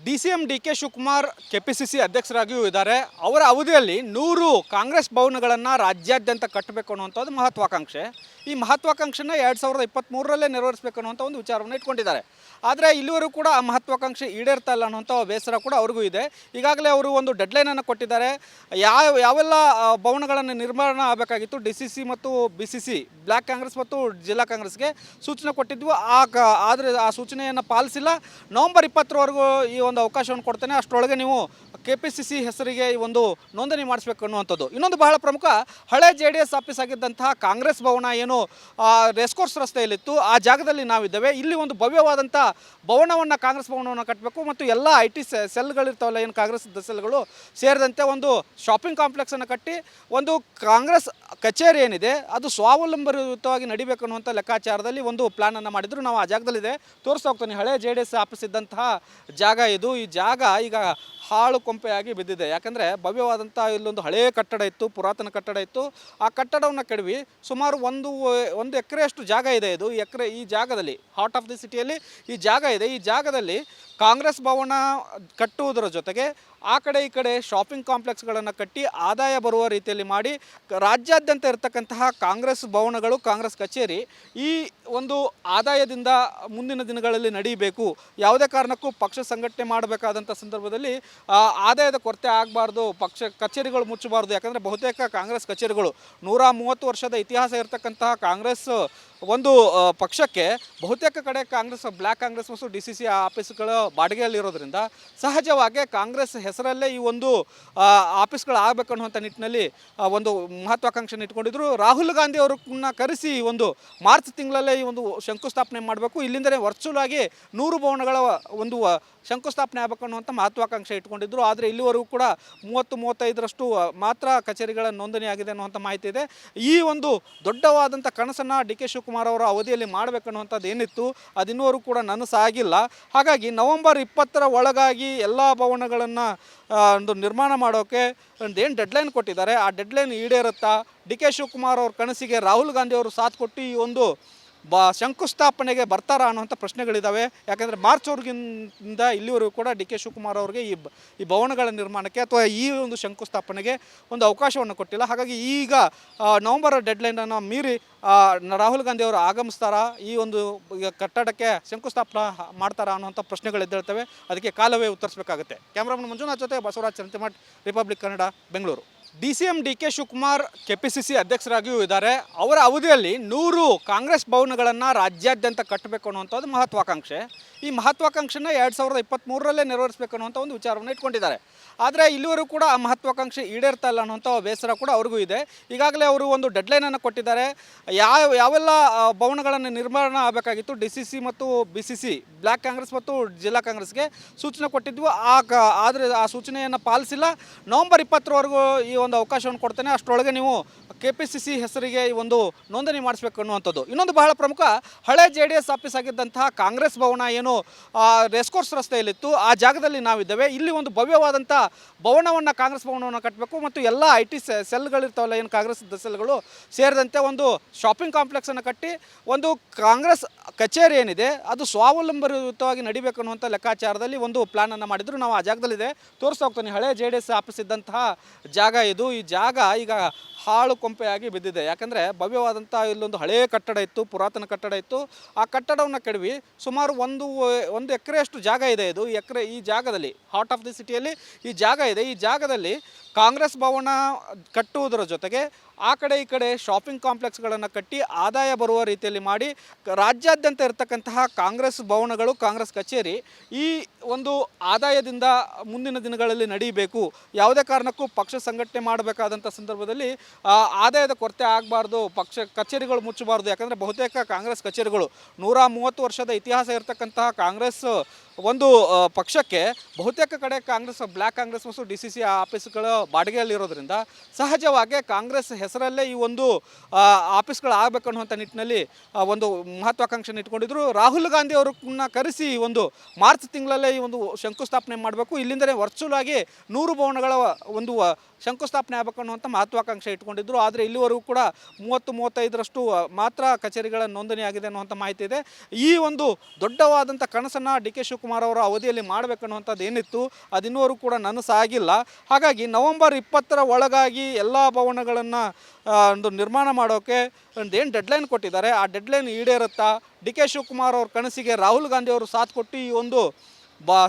ಡಿ.ಸಿ.ಎಂ. DK. Shivakumar KPCC ಅಧ್ಯಕ್ಷರಾಗಿಯೂ ಇದ್ದಾರೆ. ಅವರ ಅವಧಿಯಲ್ಲಿ 100 ಕಾಂಗ್ರೆಸ್ ಭವನಗಳನ್ನು ರಾಜ್ಯಾದ್ಯಂತ ಕಟ್ಟಬೇಕು ಅನ್ನುವಂಥದ್ದು ಮಹತ್ವಾಕಾಂಕ್ಷೆ. ಈ ಮಹತ್ವಾಕಾಂಕ್ಷೆನ 2023ರಲ್ಲೇ ನೆರವೇರಿಸಬೇಕು ಅನ್ನುವಂಥ ಒಂದು ವಿಚಾರವನ್ನು ಇಟ್ಕೊಂಡಿದ್ದಾರೆ. ಆದರೆ ಇಲ್ಲಿವರೆಗೂ ಕೂಡ ಆ ಮಹತ್ವಾಕಾಂಕ್ಷೆ ಈಡೇರ್ತಾ ಇಲ್ಲ ಅನ್ನುವಂಥ ಬೇಸರ ಕೂಡ ಅವ್ರಿಗೂ ಇದೆ. ಈಗಾಗಲೇ ಅವರು ಒಂದು ಡೆಡ್ಲೈನನ್ನು ಕೊಟ್ಟಿದ್ದಾರೆ. ಯಾವೆಲ್ಲ ಭವನಗಳನ್ನು ನಿರ್ಮಾಣ ಆಗಬೇಕಾಗಿತ್ತು ಡಿ.ಸಿ.ಸಿ ಮತ್ತು ಬಿ.ಸಿ.ಸಿ ಬ್ಲ್ಯಾಕ್ ಕಾಂಗ್ರೆಸ್ ಮತ್ತು ಜಿಲ್ಲಾ ಕಾಂಗ್ರೆಸ್ಗೆ ಸೂಚನೆ ಕೊಟ್ಟಿದ್ವು. ಆದರೆ ಆ ಸೂಚನೆಯನ್ನು ಪಾಲಿಸಿಲ್ಲ. ನವೆಂಬರ್ 20ರವರೆಗೂ ಈ ಒಂದು ಅವಕಾಶವನ್ನು ಕೊಡ್ತೇನೆ, ಅಷ್ಟರೊಳಗೆ ನೀವು KPCC ಹೆಸರಿಗೆ ಈ ಒಂದು ನೋಂದಣಿ ಮಾಡಿಸ್ಬೇಕು ಅನ್ನುವಂಥದ್ದು. ಇನ್ನೊಂದು ಬಹಳ ಪ್ರಮುಖ, ಹಳೆ JDS ಆಫೀಸ್ ಆಗಿದ್ದಂತಹ ಕಾಂಗ್ರೆಸ್ ಭವನ ಏನು ರೇಸ್ಕೋರ್ಸ್ ರಸ್ತೆಯಲ್ಲಿತ್ತು, ಆ ಜಾಗದಲ್ಲಿ ನಾವಿದ್ದೇವೆ. ಇಲ್ಲಿ ಒಂದು ಭವ್ಯವಾದಂಥ ಭವನವನ್ನು, ಕಾಂಗ್ರೆಸ್ ಭವನವನ್ನು ಕಟ್ಟಬೇಕು ಮತ್ತು ಎಲ್ಲ IT ಸೆಲ್ಗಳಿರ್ತಾವಲ್ಲ, ಏನು ಕಾಂಗ್ರೆಸ್ ಸೆಲ್ಗಳು ಸೇರಿದಂತೆ ಒಂದು ಶಾಪಿಂಗ್ ಕಾಂಪ್ಲೆಕ್ಸನ್ನು ಕಟ್ಟಿ ಒಂದು ಕಾಂಗ್ರೆಸ್ ಕಚೇರಿ ಏನಿದೆ ಅದು ಸ್ವಾವಲಂಬಿತವಾಗಿ ನಡಿಬೇಕು ಅನ್ನುವಂಥ ಲೆಕ್ಕಾಚಾರದಲ್ಲಿ ಒಂದು ಪ್ಲ್ಯಾನನ್ನು ಮಾಡಿದ್ರು. ನಾವು ಆ ಜಾಗದಲ್ಲಿದೆ, ತೋರಿಸ್ತಾ ಹೋಗ್ತೀನಿ. ಹಳೆ JDS ಆಫೀಸ್ ಇದ್ದಂತಹ ಜಾಗ ಇದು. ಈ ಜಾಗ ಈಗ ಹಾಳು ಕೊಂಪೆಯಾಗಿ ಬಿದ್ದಿದೆ. ಯಾಕಂದರೆ ಭವ್ಯವಾದಂಥ ಇಲ್ಲೊಂದು ಹಳೆಯ ಕಟ್ಟಡ ಇತ್ತು, ಪುರಾತನ ಕಟ್ಟಡ ಇತ್ತು. ಆ ಕಟ್ಟಡವನ್ನು ಕೆಡವಿ ಸುಮಾರು ಒಂದು ಎಕರೆಯಷ್ಟು ಜಾಗ ಇದೆ. ಇದು ಈ ಜಾಗದಲ್ಲಿ ಹಾರ್ಟ್ ಆಫ್ ದಿ ಸಿಟಿಯಲ್ಲಿ ಈ ಜಾಗ ಇದೆ. ಈ ಜಾಗದಲ್ಲಿ ಕಾಂಗ್ರೆಸ್ ಭವನ ಕಟ್ಟುವುದರ ಜೊತೆಗೆ ಆ ಕಡೆ ಈ ಕಡೆ ಶಾಪಿಂಗ್ ಕಾಂಪ್ಲೆಕ್ಸ್ಗಳನ್ನು ಕಟ್ಟಿ ಆದಾಯ ಬರುವ ರೀತಿಯಲ್ಲಿ ಮಾಡಿ ರಾಜ್ಯಾದ್ಯಂತ ಇರತಕ್ಕಂತಹ ಕಾಂಗ್ರೆಸ್ ಭವನಗಳು, ಕಾಂಗ್ರೆಸ್ ಕಚೇರಿ ಈ ಒಂದು ಆದಾಯದಿಂದ ಮುಂದಿನ ದಿನಗಳಲ್ಲಿ ನಡೀಬೇಕು. ಯಾವುದೇ ಕಾರಣಕ್ಕೂ ಪಕ್ಷ ಸಂಘಟನೆ ಮಾಡಬೇಕಾದಂಥ ಸಂದರ್ಭದಲ್ಲಿ ಆದಾಯದ ಕೊರತೆ ಆಗಬಾರ್ದು, ಪಕ್ಷ ಕಚೇರಿಗಳು ಮುಚ್ಚಬಾರ್ದು. ಯಾಕಂದರೆ ಬಹುತೇಕ ಕಾಂಗ್ರೆಸ್ ಕಚೇರಿಗಳು 130 ವರ್ಷದ ಇತಿಹಾಸ ಇರತಕ್ಕಂತಹ ಕಾಂಗ್ರೆಸ್ ಒಂದು ಪಕ್ಷಕ್ಕೆ ಬಹುತೇಕ ಕಡೆ ಕಾಂಗ್ರೆಸ್, ಬ್ಲ್ಯಾಕ್ ಕಾಂಗ್ರೆಸ್ ಮತ್ತು DCC ಆಫೀಸ್ಗಳು ಬಾಡಿಗೆಯಲ್ಲಿರೋದ್ರಿಂದ ಸಹಜವಾಗಿ ಕಾಂಗ್ರೆಸ್ ಹೆಸರಲ್ಲೇ ಈ ಒಂದು ಆಫೀಸ್ಗಳು ಆಗಬೇಕು ಅನ್ನುವಂಥ ನಿಟ್ಟಿನಲ್ಲಿ ಒಂದು ಮಹತ್ವಾಕಾಂಕ್ಷೆ ಇಟ್ಕೊಂಡಿದ್ರು. ರಾಹುಲ್ ಗಾಂಧಿ ಅವ್ರನ್ನ ಕರೆಸಿ ಒಂದು ಮಾರ್ಚ್ ತಿಂಗಳಲ್ಲೇ ಈ ಒಂದು ಶಂಕುಸ್ಥಾಪನೆ ಮಾಡಬೇಕು, ಇಲ್ಲಿಂದಲೇ ವರ್ಚುವಲ್ ಆಗಿ 100 ಭವನಗಳ ಒಂದು ಶಂಕುಸ್ಥಾಪನೆ ಆಗಬೇಕು ಅನ್ನುವಂಥ ಮಹತ್ವಾಕಾಂಕ್ಷೆ ಇಟ್ಕೊಂಡಿದ್ರು. ಆದರೆ ಇಲ್ಲಿವರೆಗೂ ಕೂಡ 30-35ರಷ್ಟು ಮಾತ್ರ ಕಚೇರಿಗಳ ನೋಂದಣಿ ಆಗಿದೆ ಅನ್ನುವಂಥ ಮಾಹಿತಿ ಇದೆ. ಈ ಒಂದು ದೊಡ್ಡವಾದಂಥ ಕನಸನ್ನು ಡಿ.ಕೆ. ಶಿವಕುಮಾರ್ ಅವರ ಅವಧಿಯಲ್ಲಿ ಮಾಡಬೇಕನ್ನುವಂಥದ್ದು ಏನಿತ್ತು ಅದು ಇನ್ನೂವರೆಗೂ ಕೂಡ ನನಸಾಗಿಲ್ಲ. ಹಾಗಾಗಿ ನವೆಂಬರ್ 20ರ ಒಳಗಾಗಿ ಎಲ್ಲ ಭವನಗಳನ್ನು ಒಂದು ನಿರ್ಮಾಣ ಮಾಡೋಕ್ಕೆ ಏನು ಡೆಡ್ಲೈನ್ ಕೊಟ್ಟಿದ್ದಾರೆ, ಆ ಡೆಡ್ಲೈನ್ ಈಡೇರುತ್ತಾ, ಡಿ.ಕೆ. ಶಿವಕುಮಾರ್ ಅವ್ರ ಕನಸಿಗೆ ರಾಹುಲ್ ಗಾಂಧಿ ಅವರು ಸಾಥ್ ಕೊಟ್ಟು ಈ ಒಂದು ಶಂಕುಸ್ಥಾಪನೆಗೆ ಬರ್ತಾರಾ ಅನ್ನೋಂಥ ಪ್ರಶ್ನೆಗಳಿದ್ದಾವೆ. ಯಾಕೆಂದರೆ ಮಾರ್ಚ್ವರೆಗಿಂದ ಇಲ್ಲಿವರೆಗೂ ಕೂಡ ಡಿ.ಕೆ. ಶಿವಕುಮಾರ್ ಅವರಿಗೆ ಈ ಭವನಗಳ ನಿರ್ಮಾಣಕ್ಕೆ ಅಥವಾ ಈ ಒಂದು ಶಂಕುಸ್ಥಾಪನೆಗೆ ಒಂದು ಅವಕಾಶವನ್ನು ಕೊಟ್ಟಿಲ್ಲ. ಹಾಗಾಗಿ ಈಗ ನವೆಂಬರ್ ಡೆಡ್ಲೈನನ್ನು ಮೀರಿ ರಾಹುಲ್ ಗಾಂಧಿ ಅವರು ಆಗಮಿಸ್ತಾರಾ, ಈ ಒಂದು ಕಟ್ಟಡಕ್ಕೆ ಶಂಕುಸ್ಥಾಪನೆ ಮಾಡ್ತಾರಾ ಅನ್ನೋಂಥ ಪ್ರಶ್ನೆಗಳಿದ್ದೇಳ್ತವೆ. ಅದಕ್ಕೆ ಕಾಲವೇ ಉತ್ತರಿಸಬೇಕಾಗುತ್ತೆ. ಕ್ಯಾಮ್ರಾಮನ್ ಮಂಜುನಾಥ್ ಜೊತೆ ಬಸವರಾಜ್ ಚಂತಿಮಠ್, ರಿಪಬ್ಲಿಕ್ ಕನ್ನಡ, ಬೆಂಗಳೂರು. ಡಿ.ಸಿ.ಎಂ. ಡಿ.ಕೆ. ಶಿವಕುಮಾರ್ ಕೆಪಿಸಿಸಿ ಅಧ್ಯಕ್ಷರಾಗಿಯೂ ಇದ್ದಾರೆ. ಅವರ ಅವಧಿಯಲ್ಲಿ 100 ಕಾಂಗ್ರೆಸ್ ಭವನಗಳನ್ನು ರಾಜ್ಯಾದ್ಯಂತ ಕಟ್ಟಬೇಕು ಅನ್ನುವಂಥದ್ದು ಮಹತ್ವಾಕಾಂಕ್ಷೆ. ಈ ಮಹತ್ವಾಕಾಂಕ್ಷೆನ 2023ರಲ್ಲೇ ನೆರವೇರಿಸಬೇಕು ಅನ್ನುವಂಥ ಒಂದು ವಿಚಾರವನ್ನು ಇಟ್ಕೊಂಡಿದ್ದಾರೆ. ಆದರೆ ಇಲ್ಲಿವರೆಗೂ ಕೂಡ ಆ ಮಹತ್ವಾಕಾಂಕ್ಷೆ ಈಡೇರ್ತಾ ಇಲ್ಲ ಅನ್ನುವಂಥ ಬೇಸರ ಕೂಡ ಅವ್ರಿಗೂ ಇದೆ. ಈಗಾಗಲೇ ಅವರು ಒಂದು ಡೆಡ್ಲೈನನ್ನು ಕೊಟ್ಟಿದ್ದಾರೆ. ಯಾವೆಲ್ಲ ಭವನಗಳನ್ನು ನಿರ್ಮಾಣ ಆಗಬೇಕಾಗಿತ್ತು ಡಿ.ಸಿ.ಸಿ ಮತ್ತು ಬಿ.ಸಿ.ಸಿ ಬ್ಲ್ಯಾಕ್ ಕಾಂಗ್ರೆಸ್ ಮತ್ತು ಜಿಲ್ಲಾ ಕಾಂಗ್ರೆಸ್ಗೆ ಸೂಚನೆ ಕೊಟ್ಟಿದ್ವು. ಆದರೆ ಆ ಸೂಚನೆಯನ್ನು ಪಾಲಿಸಿಲ್ಲ. ನವೆಂಬರ್ 20ರವರೆಗೂ ಈ ಒಂದು ಅವಕಾಶವನ್ನು ಕೊಡ್ತೇನೆ, ಅಷ್ಟರೊಳಗೆ ನೀವು KPCC ಹೆಸರಿಗೆ ಈ ಒಂದು ನೋಂದಣಿ ಮಾಡಿಸ್ಬೇಕು ಅನ್ನುವಂಥದ್ದು. ಇನ್ನೊಂದು ಬಹಳ ಪ್ರಮುಖ, ಹಳೆ JDS ಆಫೀಸ್ ಆಗಿದ್ದಂತಹ ಕಾಂಗ್ರೆಸ್ ಭವನ ಏನು ರೇಸ್ಕೋರ್ಸ್ ರಸ್ತೆಯಲ್ಲಿತ್ತು, ಆ ಜಾಗದಲ್ಲಿ ನಾವಿದ್ದೇವೆ. ಇಲ್ಲಿ ಒಂದು ಭವ್ಯವಾದಂಥ ಭವನವನ್ನು, ಕಾಂಗ್ರೆಸ್ ಭವನವನ್ನು ಕಟ್ಟಬೇಕು ಮತ್ತು ಎಲ್ಲ IT ಸೆಲ್ಗಳಿರ್ತಾವಲ್ಲ, ಏನು ಕಾಂಗ್ರೆಸ್ ಸೆಲ್ಗಳು ಸೇರಿದಂತೆ ಒಂದು ಶಾಪಿಂಗ್ ಕಾಂಪ್ಲೆಕ್ಸನ್ನು ಕಟ್ಟಿ ಒಂದು ಕಾಂಗ್ರೆಸ್ ಕಚೇರಿ ಏನಿದೆ ಅದು ಸ್ವಾವಲಂಬಿತವಾಗಿ ನಡಿಬೇಕು ಅನ್ನುವಂಥ ಲೆಕ್ಕಾಚಾರದಲ್ಲಿ ಒಂದು ಪ್ಲ್ಯಾನನ್ನು ಮಾಡಿದ್ರು. ನಾವು ಆ ಜಾಗದಲ್ಲಿದೆ, ತೋರಿಸ್ತಾ ಹೋಗ್ತೀನಿ. ಹಳೆ JDS ಆಫೀಸ್ ಇದ್ದಂತಹ ಜಾಗ ಇದು. ಈ ಜಾಗ ಈಗ ಹಾಳು ಕೊಂಪೆಯಾಗಿ ಬಿದ್ದಿದೆ. ಯಾಕಂದರೆ ಭವ್ಯವಾದಂಥ ಇಲ್ಲೊಂದು ಹಳೆಯ ಕಟ್ಟಡ ಇತ್ತು, ಪುರಾತನ ಕಟ್ಟಡ ಇತ್ತು. ಆ ಕಟ್ಟಡವನ್ನು ಕೆಡವಿ ಸುಮಾರು ಒಂದು ಎಕರೆಯಷ್ಟು ಜಾಗ ಇದೆ. ಇದು ಈ ಜಾಗದಲ್ಲಿ ಹಾರ್ಟ್ ಆಫ್ ದಿ ಸಿಟಿಯಲ್ಲಿ ಈ ಜಾಗ ಇದೆ. ಈ ಜಾಗದಲ್ಲಿ ಕಾಂಗ್ರೆಸ್ ಭವನ ಕಟ್ಟುವುದರ ಜೊತೆಗೆ ಆ ಕಡೆ ಈ ಕಡೆ ಶಾಪಿಂಗ್ ಕಾಂಪ್ಲೆಕ್ಸ್ಗಳನ್ನು ಕಟ್ಟಿ ಆದಾಯ ಬರುವ ರೀತಿಯಲ್ಲಿ ಮಾಡಿ ರಾಜ್ಯಾದ್ಯಂತ ಇರತಕ್ಕಂತಹ ಕಾಂಗ್ರೆಸ್ ಭವನಗಳು, ಕಾಂಗ್ರೆಸ್ ಕಚೇರಿ ಈ ಒಂದು ಆದಾಯದಿಂದ ಮುಂದಿನ ದಿನಗಳಲ್ಲಿ ನಡೀಬೇಕು. ಯಾವುದೇ ಕಾರಣಕ್ಕೂ ಪಕ್ಷ ಸಂಘಟನೆ ಮಾಡಬೇಕಾದಂಥ ಸಂದರ್ಭದಲ್ಲಿ ಆದಾಯದ ಕೊರತೆ ಆಗಬಾರ್ದು, ಪಕ್ಷ ಕಚೇರಿಗಳು ಮುಚ್ಚಬಾರ್ದು. ಯಾಕಂದರೆ ಬಹುತೇಕ ಕಾಂಗ್ರೆಸ್ ಕಚೇರಿಗಳು 130 ವರ್ಷದ ಇತಿಹಾಸ ಇರತಕ್ಕಂತಹ ಕಾಂಗ್ರೆಸ್ ಒಂದು ಪಕ್ಷಕ್ಕೆ ಬಹುತೇಕ ಕಡೆ ಕಾಂಗ್ರೆಸ್, ಬ್ಲ್ಯಾಕ್ ಕಾಂಗ್ರೆಸ್ ಮತ್ತು DCC ಆಫೀಸ್ಗಳು ಬಾಡಿಗೆಯಲ್ಲಿರೋದ್ರಿಂದ ಸಹಜವಾಗಿ ಕಾಂಗ್ರೆಸ್ ಹೆಸರಲ್ಲೇ ಈ ಒಂದು ಆಫೀಸ್ಗಳು ಆಗಬೇಕು ಅನ್ನುವಂಥ ನಿಟ್ಟಿನಲ್ಲಿ ಒಂದು ಮಹತ್ವಾಕಾಂಕ್ಷೆ ಇಟ್ಕೊಂಡಿದ್ರು. ರಾಹುಲ್ ಗಾಂಧಿ ಅವ್ರನ್ನ ಕರೆಸಿ ಒಂದು ಮಾರ್ಚ್ ತಿಂಗಳಲ್ಲೇ ಈ ಒಂದು ಶಂಕುಸ್ಥಾಪನೆ ಮಾಡಬೇಕು, ಇಲ್ಲಿಂದಲೇ ವರ್ಚುವಲ್ ಆಗಿ 100 ಭವನಗಳ ಒಂದು ಶಂಕುಸ್ಥಾಪನೆ ಆಗಬೇಕು ಅನ್ನುವಂಥ ಮಹತ್ವಾಕಾಂಕ್ಷೆ ಇಟ್ಕೊಂಡಿದ್ರು. ಆದರೆ ಇಲ್ಲಿವರೆಗೂ ಕೂಡ 30-35ರಷ್ಟು ಮಾತ್ರ ಕಚೇರಿಗಳ ನೋಂದಣಿ ಆಗಿದೆ ಅನ್ನುವಂಥ ಮಾಹಿತಿ ಇದೆ. ಈ ಒಂದು ದೊಡ್ಡವಾದಂಥ ಕನಸನ್ನು ಡಿ ಕೆ ಶಿವಕುಮಾರ್ ಅವರ ಅವಧಿಯಲ್ಲಿ ಮಾಡಬೇಕನ್ನುವಂಥದ್ದು ಏನಿತ್ತು ಅದಿನ್ನೂವರೆಗೂ ಕೂಡ ನನಸಾಗಿಲ್ಲ. ಹಾಗಾಗಿ ನವೆಂಬರ್ 20ರ ಒಳಗಾಗಿ ಎಲ್ಲ ಭವನಗಳನ್ನು ಒಂದು ನಿರ್ಮಾಣ ಮಾಡೋಕ್ಕೆ ಏನು ಡೆಡ್ಲೈನ್ ಕೊಟ್ಟಿದ್ದಾರೆ, ಆ ಡೆಡ್ಲೈನ್ ಈಡೇರುತ್ತಾ? ಡಿ ಕೆ ಶಿವಕುಮಾರ್ ಅವ್ರ ಕನಸಿಗೆ ರಾಹುಲ್ ಗಾಂಧಿ ಅವರು ಸಾಥ್ ಕೊಟ್ಟು ಈ ಒಂದು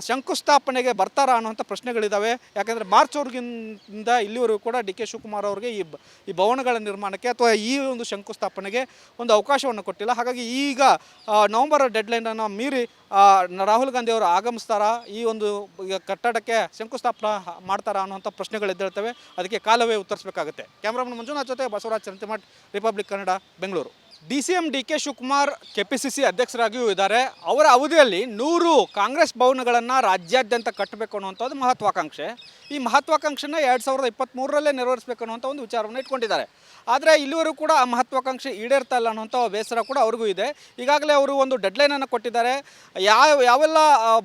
ಶಂಕುಸ್ಥಾಪನೆಗೆ ಬರ್ತಾರಾ ಅನ್ನುವಂಥ ಪ್ರಶ್ನೆಗಳಿದ್ದಾವೆ. ಯಾಕೆಂದರೆ ಮಾರ್ಚ್ವರೆಗಿಂದ ಇಲ್ಲಿವರೆಗೂ ಕೂಡ ಡಿ ಕೆ ಶಿವಕುಮಾರ್ ಅವ್ರಿಗೆ ಈ ಭವನಗಳ ನಿರ್ಮಾಣಕ್ಕೆ ಅಥವಾ ಈ ಒಂದು ಶಂಕುಸ್ಥಾಪನೆಗೆ ಒಂದು ಅವಕಾಶವನ್ನು ಕೊಟ್ಟಿಲ್ಲ. ಹಾಗಾಗಿ ಈಗ ನವೆಂಬರ್ ಡೆಡ್ಲೈನನ್ನು ಮೀರಿ ರಾಹುಲ್ ಗಾಂಧಿ ಅವರು ಆಗಮಿಸ್ತಾರಾ, ಈ ಒಂದು ಕಟ್ಟಡಕ್ಕೆ ಶಂಕುಸ್ಥಾಪನೆ ಮಾಡ್ತಾರಾ ಅನ್ನುವಂಥ ಪ್ರಶ್ನೆಗಳಿದ್ದೇಳ್ತವೆ. ಅದಕ್ಕೆ ಕಾಲವೇ ಉತ್ತರಿಸಬೇಕಾಗುತ್ತೆ. ಕ್ಯಾಮ್ರಾಮನ್ ಮಂಜುನಾಥ್ ಜೊತೆ Basavaraj Chantimath, Republic Kannada, Bengaluru. DCM D K Shivakumar KPCC ಅಧ್ಯಕ್ಷರಾಗಿಯೂ ಇದ್ದಾರೆ. ಅವರ ಅವಧಿಯಲ್ಲಿ 100 ಕಾಂಗ್ರೆಸ್ ಭವನಗಳನ್ನು ರಾಜ್ಯಾದ್ಯಂತ ಕಟ್ಟಬೇಕು ಅನ್ನುವಂಥದ್ದು ಮಹತ್ವಾಕಾಂಕ್ಷೆ. ಈ ಮಹತ್ವಾಕಾಂಕ್ಷೆನ 2023ರಲ್ಲೇ ನೆರವೇರಿಸಬೇಕು ಅನ್ನುವಂಥ ಒಂದು ವಿಚಾರವನ್ನು ಇಟ್ಕೊಂಡಿದ್ದಾರೆ. ಆದರೆ ಇಲ್ಲಿವರೆಗೂ ಕೂಡ ಆ ಮಹತ್ವಾಕಾಂಕ್ಷೆ ಈಡೇರ್ತಾ ಇಲ್ಲ ಅನ್ನುವಂಥ ಬೇಸರ ಕೂಡ ಅವ್ರಿಗೂ ಇದೆ. ಈಗಾಗಲೇ ಅವರು ಒಂದು ಡೆಡ್ಲೈನನ್ನು ಕೊಟ್ಟಿದ್ದಾರೆ. ಯಾವೆಲ್ಲ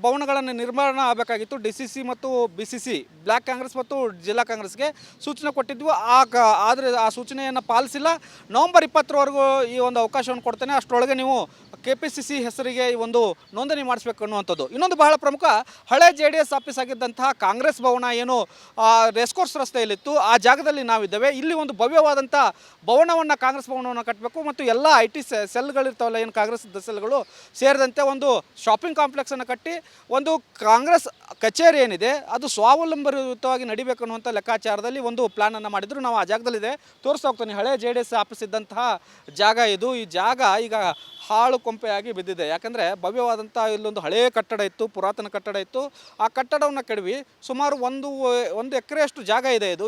ಭವನಗಳನ್ನು ನಿರ್ಮಾಣ ಆಗಬೇಕಾಗಿತ್ತು DCC ಮತ್ತು BCC ಬ್ಲ್ಯಾಕ್ ಕಾಂಗ್ರೆಸ್ ಮತ್ತು ಜಿಲ್ಲಾ ಕಾಂಗ್ರೆಸ್ಗೆ ಸೂಚನೆ ಕೊಟ್ಟಿದ್ವು. ಆದರೆ ಆ ಸೂಚನೆಯನ್ನು ಪಾಲಿಸಿಲ್ಲ. ನವೆಂಬರ್ 20ರವರೆಗೂ ಈ ಒಂದು ಅವಕಾಶವನ್ನು ಕೊಡ್ತೇನೆ, ಅಷ್ಟರೊಳಗೆ ನೀವು KPCC ಹೆಸರಿಗೆ ಈ ಒಂದು ನೋಂದಣಿ ಮಾಡಿಸ್ಬೇಕು ಅನ್ನುವಂಥದ್ದು. ಇನ್ನೊಂದು ಬಹಳ ಪ್ರಮುಖ, ಹಳೆ JDS ಆಫೀಸ್ ಆಗಿದ್ದಂತಹ ಕಾಂಗ್ರೆಸ್ ಭವನ ಏನು ರೇಸ್ಕೋರ್ಸ್ ರಸ್ತೆಯಲ್ಲಿತ್ತು, ಆ ಜಾಗದಲ್ಲಿ ನಾವಿದ್ದೇವೆ. ಇಲ್ಲಿ ಒಂದು ಭವ್ಯವಾದಂಥ ಭವನವನ್ನು, ಕಾಂಗ್ರೆಸ್ ಭವನವನ್ನು ಕಟ್ಟಬೇಕು ಮತ್ತು ಎಲ್ಲ IT ಸೆಲ್ಗಳಿರ್ತಾವಲ್ಲ, ಏನು ಕಾಂಗ್ರೆಸ್ ಸೆಲ್ಗಳು ಸೇರಿದಂತೆ ಒಂದು ಶಾಪಿಂಗ್ ಕಾಂಪ್ಲೆಕ್ಸನ್ನು ಕಟ್ಟಿ ಒಂದು ಕಾಂಗ್ರೆಸ್ ಕಚೇರಿ ಏನಿದೆ ಅದು ಸ್ವಾವಲಂಬಿತವಾಗಿ ನಡಿಬೇಕು ಅನ್ನುವಂಥ ಲೆಕ್ಕಾಚಾರದಲ್ಲಿ ಒಂದು ಪ್ಲ್ಯಾನನ್ನು ಮಾಡಿದ್ರು. ನಾವು ಆ ಜಾಗದಲ್ಲಿದೆ, ತೋರಿಸ್ತಾ ಹೋಗ್ತೀನಿ. ಹಳೆ JDS ಆಫೀಸ್ ಇದ್ದಂತಹ ಜಾಗ ಇದು. ಈ ಜಾಗ ಈಗ ಹಾಳು ಕೊಂಪೆಯಾಗಿ ಬಿದ್ದಿದೆ. ಯಾಕಂದರೆ ಭವ್ಯವಾದಂಥ ಇಲ್ಲೊಂದು ಹಳೆಯ ಕಟ್ಟಡ ಇತ್ತು, ಪುರಾತನ ಕಟ್ಟಡ ಇತ್ತು. ಆ ಕಟ್ಟಡವನ್ನು ಕೆಡವಿ ಸುಮಾರು ಒಂದು ಎಕರೆಯಷ್ಟು ಜಾಗ ಇದೆ. ಇದು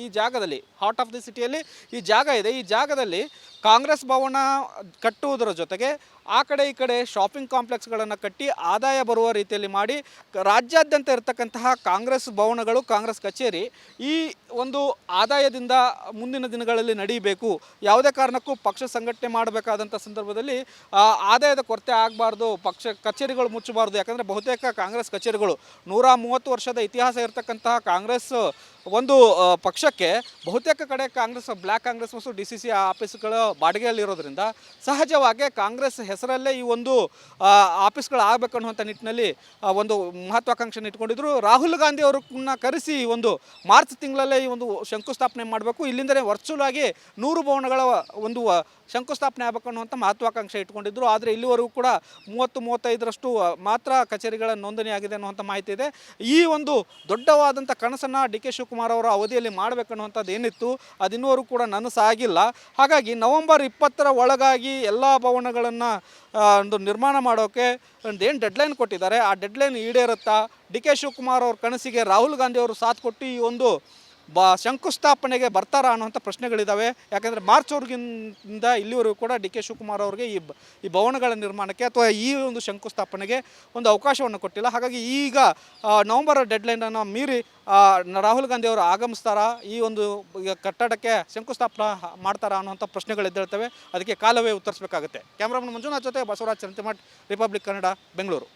ಈ ಜಾಗದಲ್ಲಿ, ಹಾರ್ಟ್ ಆಫ್ ದಿ ಸಿಟಿಯಲ್ಲಿ ಈ ಜಾಗ ಇದೆ. ಈ ಜಾಗದಲ್ಲಿ ಕಾಂಗ್ರೆಸ್ ಭವನ ಕಟ್ಟುವುದರ ಜೊತೆಗೆ ಆ ಕಡೆ ಈ ಕಡೆ ಶಾಪಿಂಗ್ ಕಾಂಪ್ಲೆಕ್ಸ್ಗಳನ್ನು ಕಟ್ಟಿ ಆದಾಯ ಬರುವ ರೀತಿಯಲ್ಲಿ ಮಾಡಿ ರಾಜ್ಯಾದ್ಯಂತ ಇರತಕ್ಕಂತಹ ಕಾಂಗ್ರೆಸ್ ಭವನಗಳು, ಕಾಂಗ್ರೆಸ್ ಕಚೇರಿ ಈ ಒಂದು ಆದಾಯದಿಂದ ಮುಂದಿನ ದಿನಗಳಲ್ಲಿ ನಡೀಬೇಕು. ಯಾವುದೇ ಕಾರಣಕ್ಕೂ ಪಕ್ಷ ಸಂಘಟನೆ ಮಾಡಬೇಕಾದಂಥ ಸಂದರ್ಭದಲ್ಲಿ ಆದಾಯದ ಕೊರತೆ ಆಗಬಾರ್ದು, ಪಕ್ಷ ಕಚೇರಿಗಳು ಮುಚ್ಚಬಾರ್ದು. ಯಾಕಂದರೆ ಬಹುತೇಕ ಕಾಂಗ್ರೆಸ್ ಕಚೇರಿಗಳು 130 ವರ್ಷದ ಇತಿಹಾಸ ಇರತಕ್ಕಂತಹ ಕಾಂಗ್ರೆಸ್ ಒಂದು ಪಕ್ಷಕ್ಕೆ ಬಹುತೇಕ ಕಡೆ ಕಾಂಗ್ರೆಸ್, ಬ್ಲ್ಯಾಕ್ ಕಾಂಗ್ರೆಸ್ ಮತ್ತು DCC ಆಫೀಸ್ಗಳು ಬಾಡಿಗೆಯಲ್ಲಿರೋದ್ರಿಂದ ಸಹಜವಾಗಿ ಕಾಂಗ್ರೆಸ್ ಹೆಸರಲ್ಲೇ ಈ ಒಂದು ಆಫೀಸ್ಗಳು ಆಗಬೇಕನ್ನುವಂಥ ನಿಟ್ಟಿನಲ್ಲಿ ಒಂದು ಮಹತ್ವಾಕಾಂಕ್ಷೆನ ಇಟ್ಕೊಂಡಿದ್ರು. ರಾಹುಲ್ ಗಾಂಧಿ ಅವ್ರನ್ನ ಕರೆಸಿ ಒಂದು ಮಾರ್ಚ್ ತಿಂಗಳಲ್ಲೇ ಈ ಒಂದು ಶಂಕುಸ್ಥಾಪನೆ ಮಾಡಬೇಕು, ಇಲ್ಲಿಂದಲೇ ವರ್ಚುವಲ್ ಆಗಿ 100 ಭವನಗಳ ಒಂದು ಶಂಕುಸ್ಥಾಪನೆ ಆಗಬೇಕು ಅನ್ನುವಂಥ ಮಹತ್ವಾಕಾಂಕ್ಷೆ ಇಟ್ಕೊಂಡಿದ್ರು. ಆದರೆ ಇಲ್ಲಿವರೆಗೂ ಕೂಡ 30-35ರಷ್ಟು ಮಾತ್ರ ಕಚೇರಿಗಳ ನೋಂದಣಿ ಆಗಿದೆ ಅನ್ನುವಂಥ ಮಾಹಿತಿ ಇದೆ. ಈ ಒಂದು ದೊಡ್ಡವಾದಂಥ ಕನಸನ್ನು ಡಿ ಕೆ ಶಿವಕುಮಾರ್ ಅವರ ಅವಧಿಯಲ್ಲಿ ಮಾಡಬೇಕನ್ನುವಂಥದ್ದು ಏನಿತ್ತು ಅದಿನ್ನೂವರೆಗೂ ಕೂಡ ನನಸಾಗಿಲ್ಲ. ಹಾಗಾಗಿ ನವೆಂಬರ್ 20ರ ಒಳಗಾಗಿ ಎಲ್ಲ ಭವನಗಳನ್ನು ಒಂದು ನಿರ್ಮಾಣ ಮಾಡೋಕ್ಕೆ ಏನು ಡೆಡ್ಲೈನ್ ಕೊಟ್ಟಿದ್ದಾರೆ, ಆ ಡೆಡ್ಲೈನ್ ಈಡೇರುತ್ತಾ? ಡಿ ಕೆ ಶಿವಕುಮಾರ್ ಅವ್ರ ಕನಸಿಗೆ ರಾಹುಲ್ ಗಾಂಧಿ ಅವರು ಸಾಥ್ ಕೊಟ್ಟು ಈ ಒಂದು ಶಂಕುಸ್ಥಾಪನೆಗೆ ಬರ್ತಾರಾ ಅನ್ನುವಂಥ ಪ್ರಶ್ನೆಗಳಿದ್ದಾವೆ. ಯಾಕೆಂದರೆ ಮಾರ್ಚ್ವರೆಗಿಂದ ಇಲ್ಲಿವರೆಗೂ ಕೂಡ ಡಿ ಕೆ ಶಿವಕುಮಾರ್ ಅವ್ರಿಗೆ ಈ ಭವನಗಳ ನಿರ್ಮಾಣಕ್ಕೆ ಅಥವಾ ಈ ಒಂದು ಶಂಕುಸ್ಥಾಪನೆಗೆ ಒಂದು ಅವಕಾಶವನ್ನು ಕೊಟ್ಟಿಲ್ಲ. ಹಾಗಾಗಿ ಈಗ ನವೆಂಬರ್ ಡೆಡ್ಲೈನನ್ನು ಮೀರಿ ರಾಹುಲ್ ಗಾಂಧಿ ಅವರು ಆಗಮಿಸ್ತಾರಾ, ಈ ಒಂದು ಕಟ್ಟಡಕ್ಕೆ ಶಂಕುಸ್ಥಾಪನೆ ಮಾಡ್ತಾರಾ ಅನ್ನುವಂಥ ಪ್ರಶ್ನೆಗಳಿದ್ದೇಳ್ತವೆ. ಅದಕ್ಕೆ ಕಾಲವೇ ಉತ್ತರಿಸಬೇಕಾಗುತ್ತೆ. ಕ್ಯಾಮ್ರಾಮನ್ ಮಂಜುನಾಥ್ ಜೊತೆ ಬಸವರಾಜ್ ಚಂತಿಮಠ್, ರಿಪಬ್ಲಿಕ್ ಕನ್ನಡ, ಬೆಂಗಳೂರು.